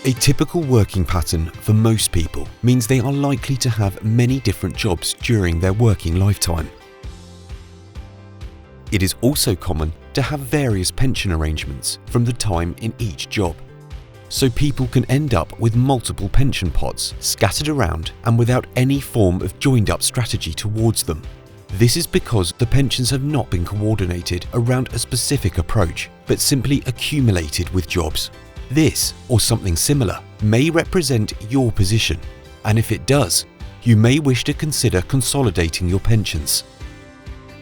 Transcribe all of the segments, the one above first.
A typical working pattern for most people means they are likely to have many different jobs during their working lifetime. It is also common to have various pension arrangements from the time in each job. So people can end up with multiple pension pots scattered around and without any form of joined-up strategy towards them. This is because the pensions have not been coordinated around a specific approach, but simply accumulated with jobs. This, or something similar, may represent your position, and if it does, you may wish to consider consolidating your pensions.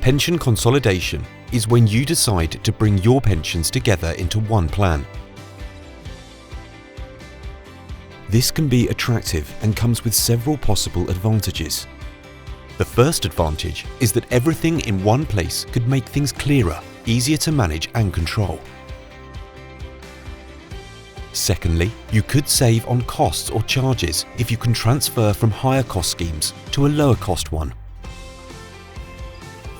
Pension consolidation is when you decide to bring your pensions together into one plan. This can be attractive and comes with several possible advantages. The first advantage is that everything in one place could make things clearer, easier to manage and control. Secondly, you could save on costs or charges if you can transfer from higher cost schemes to a lower cost one.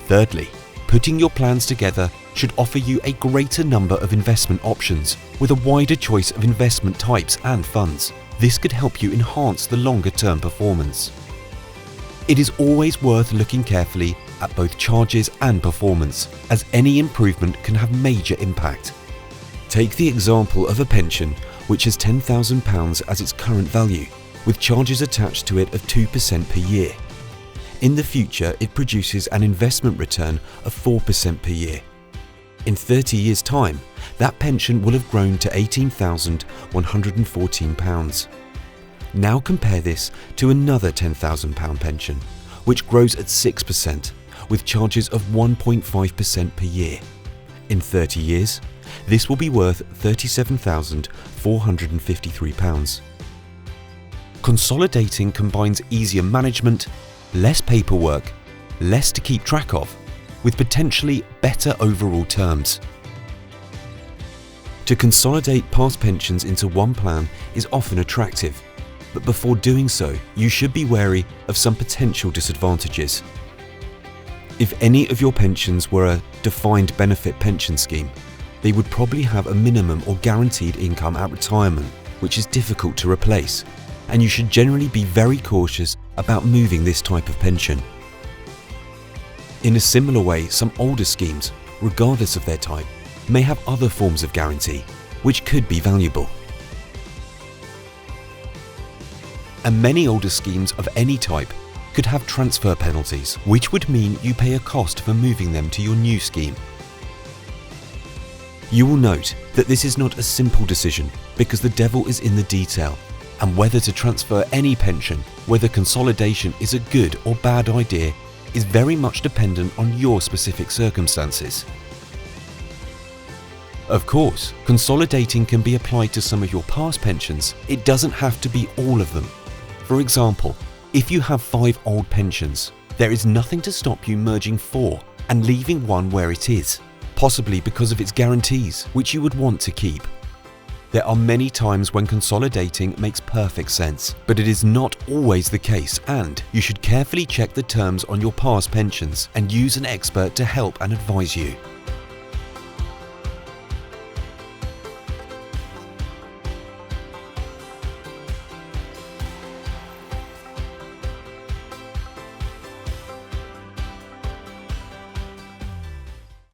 Thirdly, putting your plans together should offer you a greater number of investment options with a wider choice of investment types and funds. This could help you enhance the longer-term performance. It is always worth looking carefully at both charges and performance, as any improvement can have major impact. Take the example of a pension which has £10,000 as its current value, with charges attached to it of 2% per year. In the future, it produces an investment return of 4% per year. In 30 years' time, that pension will have grown to £18,114. Now compare this to another £10,000 pension, which grows at 6%, with charges of 1.5% per year. In 30 years, this will be worth £37,453. Consolidating combines easier management, less paperwork, less to keep track of, with potentially better overall terms. To consolidate past pensions into one plan is often attractive, but before doing so, you should be wary of some potential disadvantages. If any of your pensions were a defined benefit pension scheme, they would probably have a minimum or guaranteed income at retirement, which is difficult to replace, and you should generally be very cautious about moving this type of pension. In a similar way, some older schemes, regardless of their type, may have other forms of guarantee, which could be valuable. And many older schemes of any type could have transfer penalties, which would mean you pay a cost for moving them to your new scheme. You will note that this is not a simple decision because the devil is in the detail, and whether to transfer any pension, whether consolidation is a good or bad idea, is very much dependent on your specific circumstances. Of course, consolidating can be applied to some of your past pensions. It doesn't have to be all of them. For example, if you have 5 old pensions, there is nothing to stop you merging 4 and leaving one where it is, possibly because of its guarantees, which you would want to keep. There are many times when consolidating makes perfect sense, but it is not always the case, and you should carefully check the terms on your past pensions and use an expert to help and advise you.